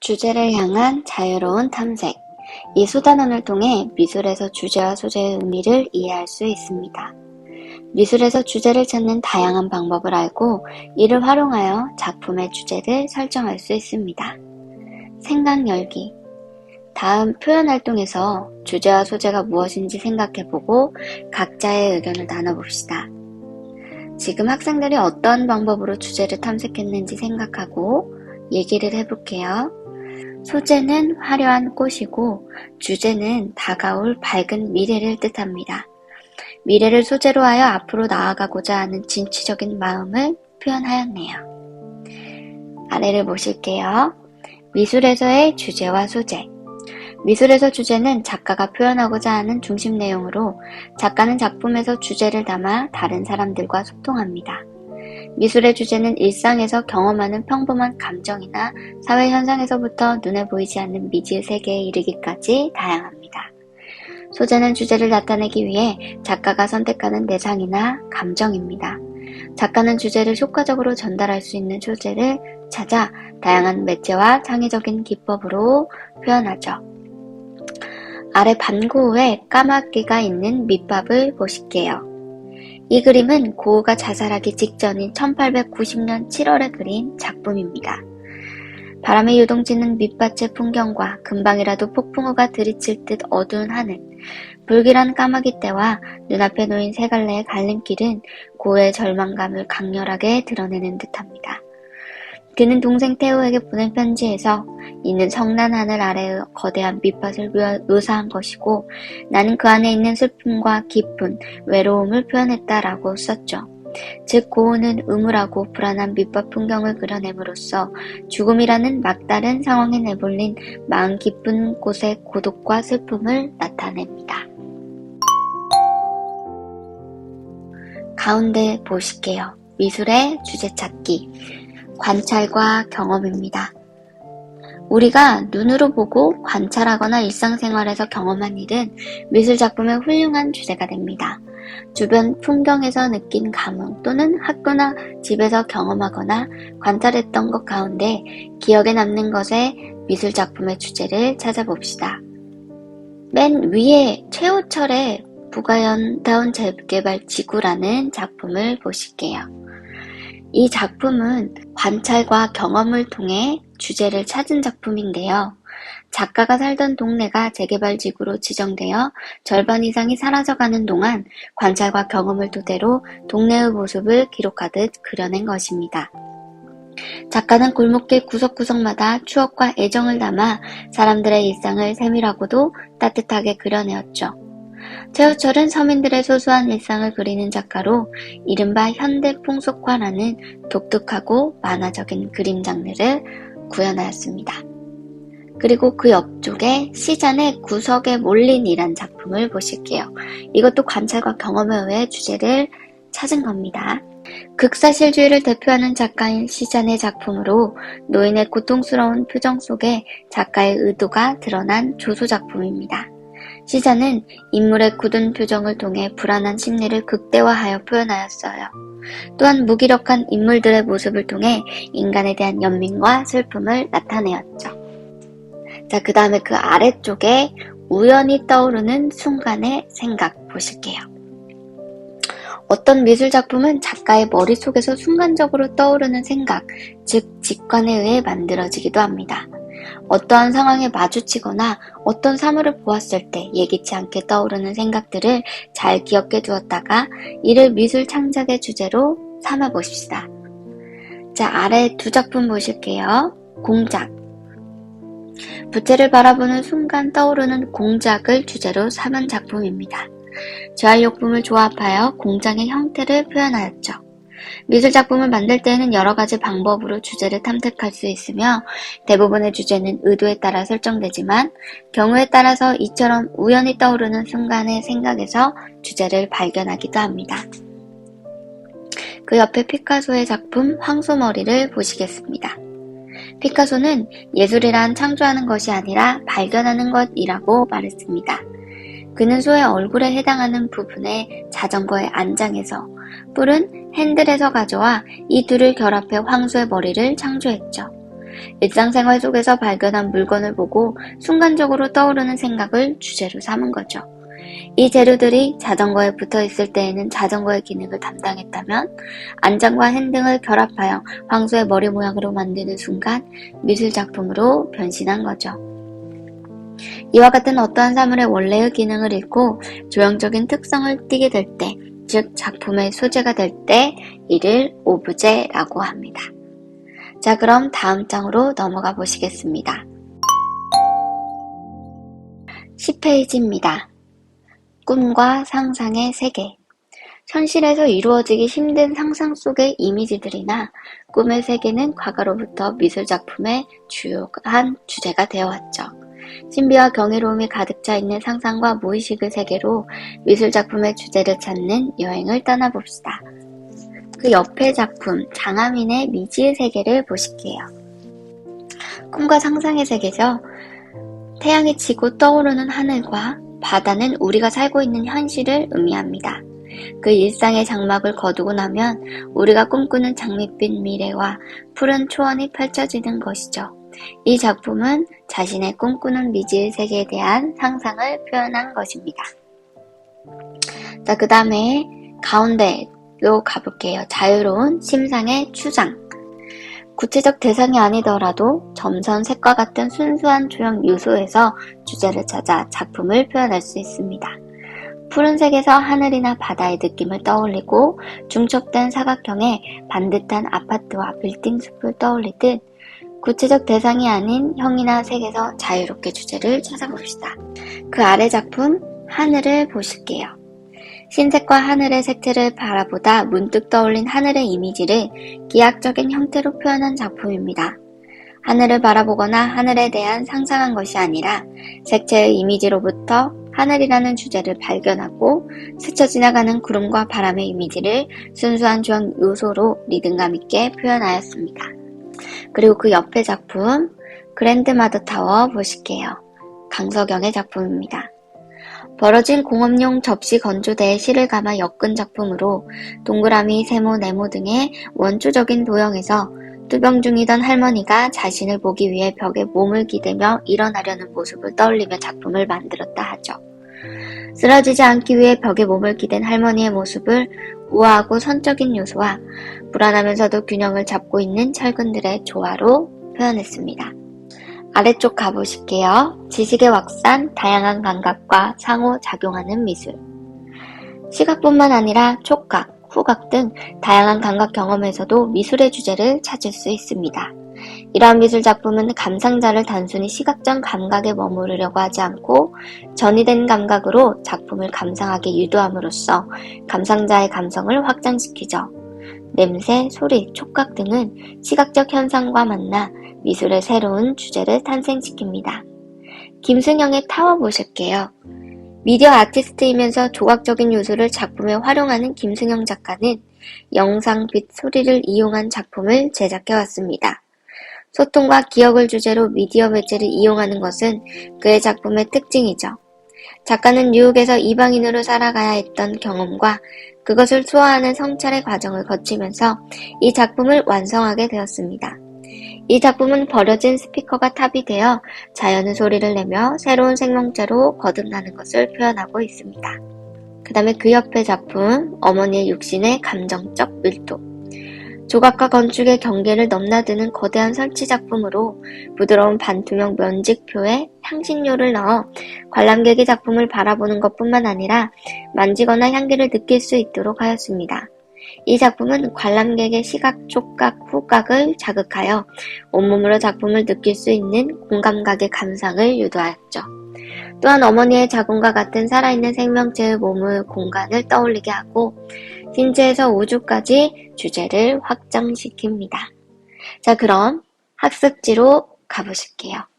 주제를 향한 자유로운 탐색. 이 수단원을 통해 미술에서 주제와 소재의 의미를 이해할 수 있습니다. 미술에서 주제를 찾는 다양한 방법을 알고 이를 활용하여 작품의 주제를 설정할 수 있습니다. 생각 열기. 다음 표현 활동에서 주제와 소재가 무엇인지 생각해보고 각자의 의견을 나눠봅시다. 지금 학생들이 어떤 방법으로 주제를 탐색했는지 생각하고 얘기를 해볼게요. 소재는 화려한 꽃이고 주제는 다가올 밝은 미래를 뜻합니다. 미래를 소재로 하여 앞으로 나아가고자 하는 진취적인 마음을 표현하였네요. 아래를 보실게요. 미술에서의 주제와 소재. 미술에서 주제는 작가가 표현하고자 하는 중심 내용으로 작가는 작품에서 주제를 담아 다른 사람들과 소통합니다. 미술의 주제는 일상에서 경험하는 평범한 감정이나 사회 현상에서부터 눈에 보이지 않는 미지의 세계에 이르기까지 다양합니다. 소재는 주제를 나타내기 위해 작가가 선택하는 대상이나 감정입니다. 작가는 주제를 효과적으로 전달할 수 있는 소재를 찾아 다양한 매체와 창의적인 기법으로 표현하죠. 아래 반고흐에 까마귀가 있는 밑밥을 보실게요. 이 그림은 고흐가 자살하기 직전인 1890년 7월에 그린 작품입니다. 바람에 요동치는 밑밭의 풍경과 금방이라도 폭풍우가 들이칠 듯 어두운 하늘, 불길한 까마귀 떼와 눈앞에 놓인 세 갈래의 갈림길은 고흐의 절망감을 강렬하게 드러내는 듯합니다. 그는 동생 테오에게 보낸 편지에서 이는 성난 하늘 아래의 거대한 밑밭을 묘사한 것이고 나는 그 안에 있는 슬픔과 기쁨, 외로움을 표현했다라고 썼죠. 즉 고흐는 음울하고 불안한 밑밭 풍경을 그려냄으로써 죽음이라는 막다른 상황에 내몰린 마음 깊은 곳의 고독과 슬픔을 나타냅니다. 가운데 보실게요. 미술의 주제 찾기. 관찰과 경험입니다. 우리가 눈으로 보고 관찰하거나 일상생활에서 경험한 일은 미술작품의 훌륭한 주제가 됩니다. 주변 풍경에서 느낀 감흥 또는 학교나 집에서 경험하거나 관찰했던 것 가운데 기억에 남는 것의 미술작품의 주제를 찾아봅시다. 맨 위에 최호철의 부가연다운 재개발 지구라는 작품을 보실게요. 이 작품은 관찰과 경험을 통해 주제를 찾은 작품인데요. 작가가 살던 동네가 재개발지구로 지정되어 절반 이상이 사라져가는 동안 관찰과 경험을 토대로 동네의 모습을 기록하듯 그려낸 것입니다. 작가는 골목길 구석구석마다 추억과 애정을 담아 사람들의 일상을 세밀하고도 따뜻하게 그려내었죠. 최호철은 서민들의 소소한 일상을 그리는 작가로 이른바 현대풍속화라는 독특하고 만화적인 그림 장르를 구현하였습니다. 그리고 그 옆쪽에 시잔의 구석에 몰린이란 작품을 보실게요. 이것도 관찰과 경험에 의해 주제를 찾은 겁니다. 극사실주의를 대표하는 작가인 시잔의 작품으로 노인의 고통스러운 표정 속에 작가의 의도가 드러난 조소작품입니다. 시잔은 인물의 굳은 표정을 통해 불안한 심리를 극대화하여 표현하였어요. 또한 무기력한 인물들의 모습을 통해 인간에 대한 연민과 슬픔을 나타내었죠. 자, 그 다음에 그 아래쪽에 우연히 떠오르는 순간의 생각 보실게요. 어떤 미술작품은 작가의 머릿속에서 순간적으로 떠오르는 생각, 즉 직관에 의해 만들어지기도 합니다. 어떠한 상황에 마주치거나 어떤 사물을 보았을 때 예기치 않게 떠오르는 생각들을 잘 기억해 두었다가 이를 미술 창작의 주제로 삼아 보십시다. 자, 아래 두 작품 보실게요. 공작. 부채를 바라보는 순간 떠오르는 공작을 주제로 삼은 작품입니다. 재활용품을 조합하여 공작의 형태를 표현하였죠. 미술작품을 만들 때에는 여러 가지 방법으로 주제를 탐색할 수 있으며 대부분의 주제는 의도에 따라 설정되지만 경우에 따라서 이처럼 우연히 떠오르는 순간의 생각에서 주제를 발견하기도 합니다. 그 옆에 피카소의 작품 황소머리를 보시겠습니다. 피카소는 예술이란 창조하는 것이 아니라 발견하는 것이라고 말했습니다. 그는 소의 얼굴에 해당하는 부분에 자전거의 안장에서 뿔은 핸들에서 가져와 이 둘을 결합해 황소의 머리를 창조했죠. 일상생활 속에서 발견한 물건을 보고 순간적으로 떠오르는 생각을 주제로 삼은 거죠. 이 재료들이 자전거에 붙어 있을 때에는 자전거의 기능을 담당했다면 안장과 핸등을 결합하여 황소의 머리 모양으로 만드는 순간 미술작품으로 변신한 거죠. 이와 같은 어떠한 사물의 원래의 기능을 잃고 조형적인 특성을 띠게 될 때, 즉 작품의 소재가 될 때 이를 오브제라고 합니다. 자, 그럼 다음 장으로 넘어가 보시겠습니다. 10페이지입니다. 꿈과 상상의 세계. 현실에서 이루어지기 힘든 상상 속의 이미지들이나 꿈의 세계는 과거로부터 미술작품의 주요한 주제가 되어왔죠. 신비와 경이로움이 가득 차 있는 상상과 무의식의 세계로 미술작품의 주제를 찾는 여행을 떠나봅시다. 그 옆의 작품, 장하민의 미지의 세계를 보실게요. 꿈과 상상의 세계죠. 태양이 지고 떠오르는 하늘과 바다는 우리가 살고 있는 현실을 의미합니다. 그 일상의 장막을 거두고 나면 우리가 꿈꾸는 장밋빛 미래와 푸른 초원이 펼쳐지는 것이죠. 이 작품은 자신의 꿈꾸는 미지의 세계에 대한 상상을 표현한 것입니다. 자, 그 다음에 가운데로 가볼게요. 자유로운 심상의 추상. 구체적 대상이 아니더라도 점선, 색과 같은 순수한 조형 요소에서 주제를 찾아 작품을 표현할 수 있습니다. 푸른색에서 하늘이나 바다의 느낌을 떠올리고 중첩된 사각형의 반듯한 아파트와 빌딩 숲을 떠올리듯 구체적 대상이 아닌 형이나 색에서 자유롭게 주제를 찾아봅시다. 그 아래 작품 하늘을 보실게요. 흰색과 하늘의 색채를 바라보다 문득 떠올린 하늘의 이미지를 기하학적인 형태로 표현한 작품입니다. 하늘을 바라보거나 하늘에 대한 상상한 것이 아니라 색채의 이미지로부터 하늘이라는 주제를 발견하고 스쳐 지나가는 구름과 바람의 이미지를 순수한 조형 요소로 리듬감 있게 표현하였습니다. 그리고 그 옆에 작품 그랜드 마더타워 보실게요. 강석영의 작품입니다. 벌어진 공업용 접시 건조대에 실을 감아 엮은 작품으로 동그라미, 세모, 네모 등의 원초적인 도형에서 투병 중이던 할머니가 자신을 보기 위해 벽에 몸을 기대며 일어나려는 모습을 떠올리며 작품을 만들었다 하죠. 쓰러지지 않기 위해 벽에 몸을 기댄 할머니의 모습을 우아하고 선적인 요소와 불안하면서도 균형을 잡고 있는 철근들의 조화로 표현했습니다. 아래쪽 가보실게요. 지식의 확산, 다양한 감각과 상호작용하는 미술. 시각뿐만 아니라 촉각, 후각 등 다양한 감각 경험에서도 미술의 주제를 찾을 수 있습니다. 이러한 미술 작품은 감상자를 단순히 시각적 감각에 머무르려고 하지 않고 전이된 감각으로 작품을 감상하게 유도함으로써 감상자의 감성을 확장시키죠. 냄새, 소리, 촉각 등은 시각적 현상과 만나 미술의 새로운 주제를 탄생시킵니다. 김승영의 타워 보실게요. 미디어 아티스트이면서 조각적인 요소를 작품에 활용하는 김승영 작가는 영상, 빛, 소리를 이용한 작품을 제작해왔습니다. 소통과 기억을 주제로 미디어 매체를 이용하는 것은 그의 작품의 특징이죠. 작가는 뉴욕에서 이방인으로 살아가야 했던 경험과 그것을 소화하는 성찰의 과정을 거치면서 이 작품을 완성하게 되었습니다. 이 작품은 버려진 스피커가 탑이 되어 자연의 소리를 내며 새로운 생명체로 거듭나는 것을 표현하고 있습니다. 그 다음에 그 옆의 작품, 어머니의 육신의 감정적 밀도. 조각과 건축의 경계를 넘나드는 거대한 설치 작품으로 부드러운 반투명 면직표에 향신료를 넣어 관람객이 작품을 바라보는 것뿐만 아니라 만지거나 향기를 느낄 수 있도록 하였습니다. 이 작품은 관람객의 시각, 촉각, 후각을 자극하여 온몸으로 작품을 느낄 수 있는 공감각의 감상을 유도하였죠. 또한 어머니의 자궁과 같은 살아있는 생명체의 몸의 공간을 떠올리게 하고 신체에서 우주까지 주제를 확장시킵니다. 자, 그럼 학습지로 가보실게요.